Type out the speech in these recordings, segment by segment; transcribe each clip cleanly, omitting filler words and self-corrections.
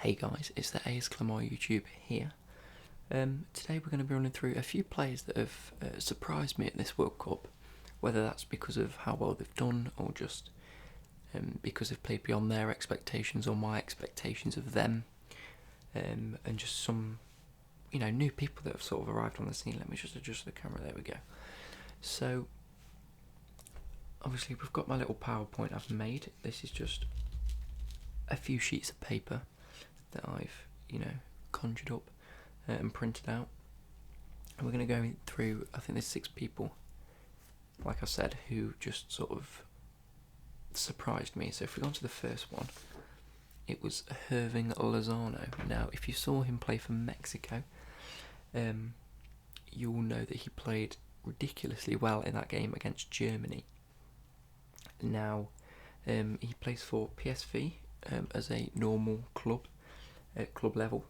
Hey guys, it's the AS Clamar YouTube here. Today we're going to be running through a few players that have surprised me at this World Cup, whether that's because of how well they've done or just because they've played beyond their expectations or my expectations of them, and just some new people that have sort of arrived on the scene. Let me just adjust the camera, there we go. So obviously we've got my little PowerPoint I've made. This is just a few sheets of paper that I've conjured up and printed out, and we're going to go through, I think there's 6 people, like I said, who just sort of surprised me. So if we go on to the first one, it was Hirvine Lozano. Now if you saw him play for Mexico, you will know that he played ridiculously well in that game against Germany. Now he plays for PSV as a normal club, at club level.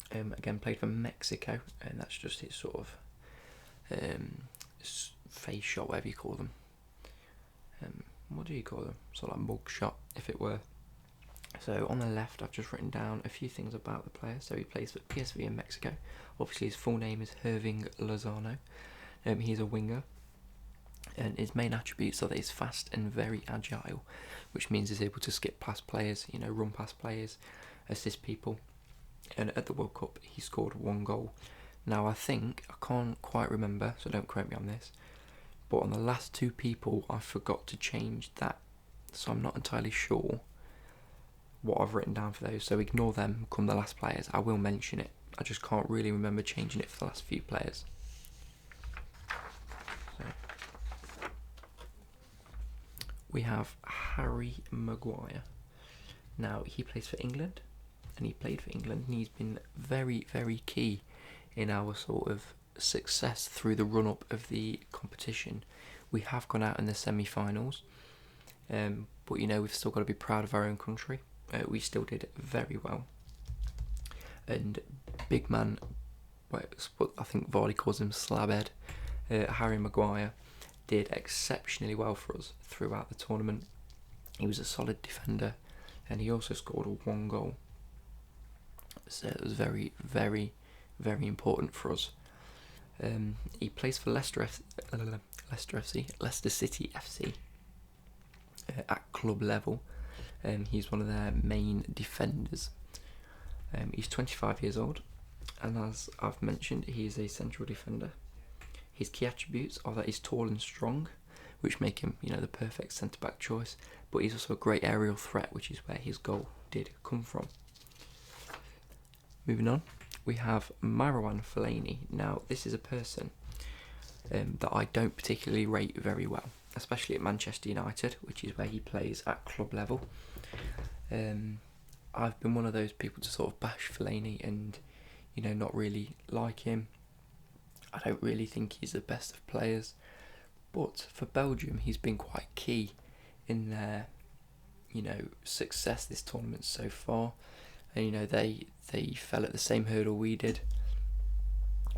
Again, played for Mexico, and that's just his sort of face shot, whatever you call them. What do you call them? Sort of like mug shot, if it were. So on the left, I've just written down a few things about the player. So he plays for PSV in Mexico. Obviously, his full name is Hirvine Lozano. He's a winger, and his main attributes are that he's fast and very agile, which means he's able to skip past players, run past players, assist people. And at the World Cup, he scored 1 goal. Now I can't quite remember, so don't quote me on this, but on the last 2 people I forgot to change that, so I'm not entirely sure what I've written down for those, so ignore them come the last players. I will mention it, I just can't really remember changing it for the last few players. So we have Harry Maguire. Now he plays for England, and he played for England, and he's been very, very key in our sort of success through the run-up of the competition. We have gone out in the semi-finals, but we've still got to be proud of our own country. We still did very well, and big man, I think Vardy calls him Slabhead, Harry Maguire did exceptionally well for us throughout the tournament. He was a solid defender, and he also scored 1 goal. So it was very, very, very important for us. He plays for Leicester City FC at club level. He's one of their main defenders. He's 25 years old, and as I've mentioned, he is a central defender. His key attributes are that he's tall and strong, which make him, the perfect centre-back choice, but he's also a great aerial threat, which is where his goal did come from. Moving on, we have Marouane Fellaini. Now, this is a person that I don't particularly rate very well, especially at Manchester United, which is where he plays at club level. I've been one of those people to sort of bash Fellaini and, not really like him. I don't really think he's the best of players, but for Belgium, he's been quite key in their, success this tournament so far. And they fell at the same hurdle we did.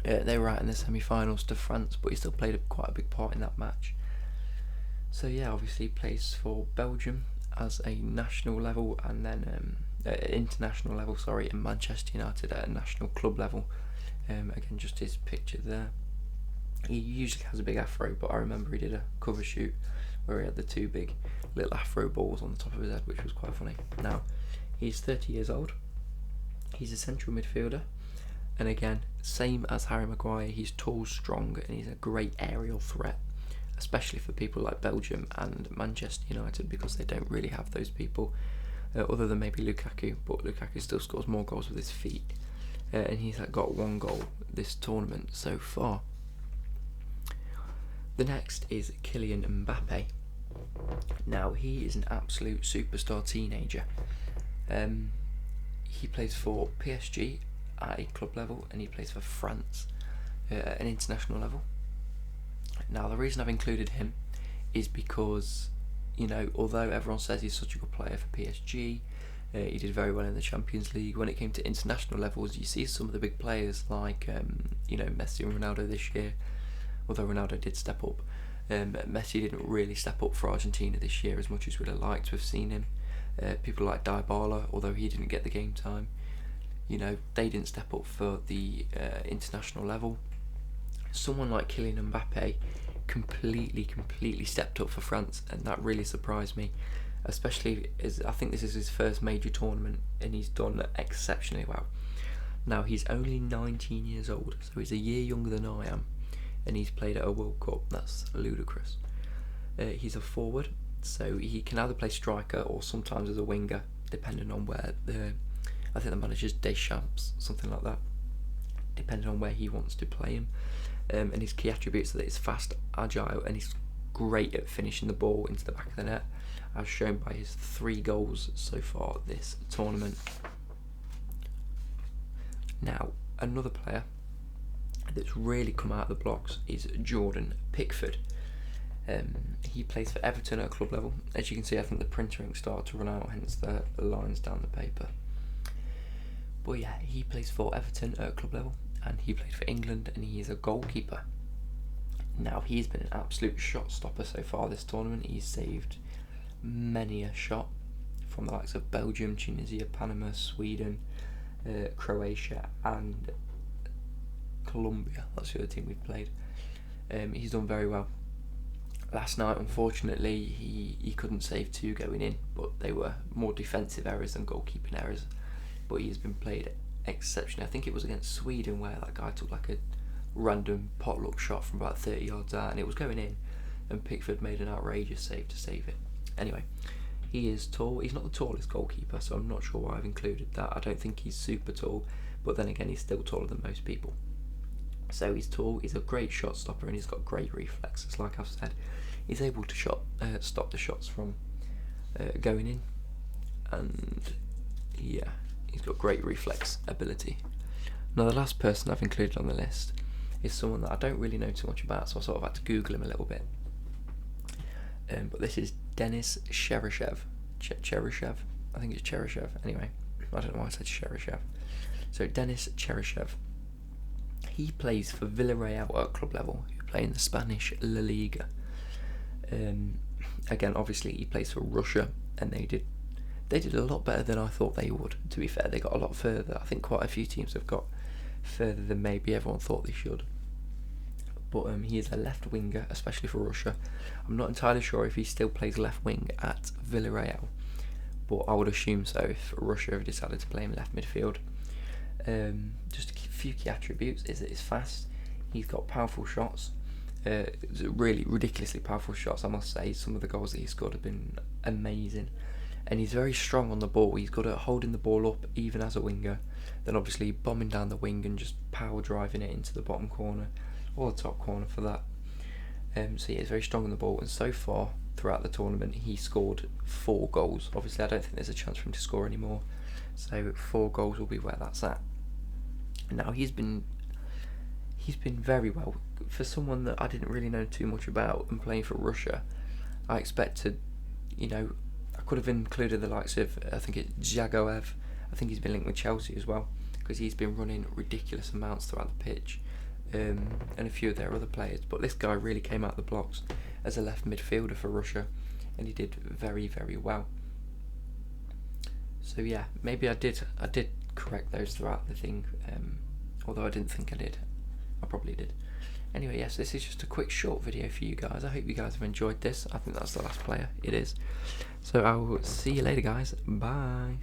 They were out in the semi-finals to France, but he still played quite a big part in that match. So yeah, obviously he plays for Belgium as a national level, and then international level, in Manchester United at a national club level. Again, just his picture there. He usually has a big afro, but I remember he did a cover shoot where he had the 2 big little afro balls on the top of his head, which was quite funny. Now, he's 30 years old. He's a central midfielder, and again, same as Harry Maguire, he's tall, strong, and he's a great aerial threat, especially for people like Belgium and Manchester United, because they don't really have those people, other than maybe Lukaku, but Lukaku still scores more goals with his feet, and he's got 1 goal this tournament so far. The next is Kylian Mbappe. Now, he is an absolute superstar teenager. He plays for PSG at a club level, and he plays for France at an international level. Now, the reason I've included him is because, although everyone says he's such a good player for PSG, he did very well in the Champions League. When it came to international levels, you see some of the big players like, Messi and Ronaldo this year, although Ronaldo did step up. Messi didn't really step up for Argentina this year as much as we'd have liked to have seen him. People like Dybala, although he didn't get the game time, you know, they didn't step up for the international level. Someone like Kylian Mbappe completely stepped up for France, and that really surprised me, especially as I think this is his first major tournament and he's done exceptionally well. Now, he's only 19 years old, so he's a year younger than I am, and he's played at a World Cup. That's ludicrous. He's a forward, so he can either play striker or sometimes as a winger, depending on where I think the manager's Deschamps, something like that, depending on where he wants to play him. And his key attributes are that he's fast, agile, and he's great at finishing the ball into the back of the net, as shown by his 3 goals so far this tournament. Now, another player that's really come out of the blocks is Jordan Pickford. He plays for Everton at club level. As you can see, I think the printer ink started to run out, hence the lines down the paper. But yeah, he plays for Everton at club level, and he played for England, and he is a goalkeeper. Now, he's been an absolute shot stopper so far this tournament. He's saved many a shot from the likes of Belgium, Tunisia, Panama, Sweden, Croatia and Colombia. That's the other team we've played. He's done very well. Last night, unfortunately, he couldn't save 2 going in, but they were more defensive errors than goalkeeping errors. But he's been played exceptionally. I think it was against Sweden where that guy took like a random potluck shot from about 30 yards out and it was going in, and Pickford made an outrageous save to save it. Anyway, he is tall. He's not the tallest goalkeeper, so I'm not sure why I've included that. I don't think he's super tall, but then again, he's still taller than most people. So he's tall, he's a great shot stopper, and he's got great reflexes. Like I've said, he's able to stop the shots from going in, and yeah, he's got great reflex ability. Now, the last person I've included on the list is someone that I don't really know too much about, so I sort of had to Google him a little bit. But this is Denis Cheryshev. Cheryshev? I think it's Cheryshev. Anyway, I don't know why I said Cheryshev. So Denis Cheryshev. He plays for Villarreal at club level, who play in the Spanish La Liga. Again, obviously, he plays for Russia, and they did a lot better than I thought they would, to be fair. They got a lot further. I think quite a few teams have got further than maybe everyone thought they should. But he is a left winger, especially for Russia. I'm not entirely sure if he still plays left wing at Villarreal, but I would assume so if Russia have decided to play him left midfield. Just a few key attributes is that he's fast, he's got powerful shots, really ridiculously powerful shots, I must say. Some of the goals that he scored have been amazing, and he's very strong on the ball. He's good at holding the ball up even as a winger, then obviously bombing down the wing and just power driving it into the bottom corner or the top corner for that. So yeah, he's very strong on the ball, and so far throughout the tournament he scored 4 goals. Obviously I don't think there's a chance for him to score anymore, so 4 goals will be where that's at. Now, he's been very well for someone that I didn't really know too much about, and playing for Russia. I expected, I could have included the likes of, I think it's Jagoev. I think he's been linked with Chelsea as well, because he's been running ridiculous amounts throughout the pitch, and a few of their other players. But this guy really came out of the blocks as a left midfielder for Russia, and he did very, very well. So yeah, maybe I did correct those throughout the thing, although I didn't think I did. I probably did. Anyway, yes, this is just a quick short video for you guys. I hope you guys have enjoyed this. I think that's the last player. It is. So I will see you later, guys. Bye.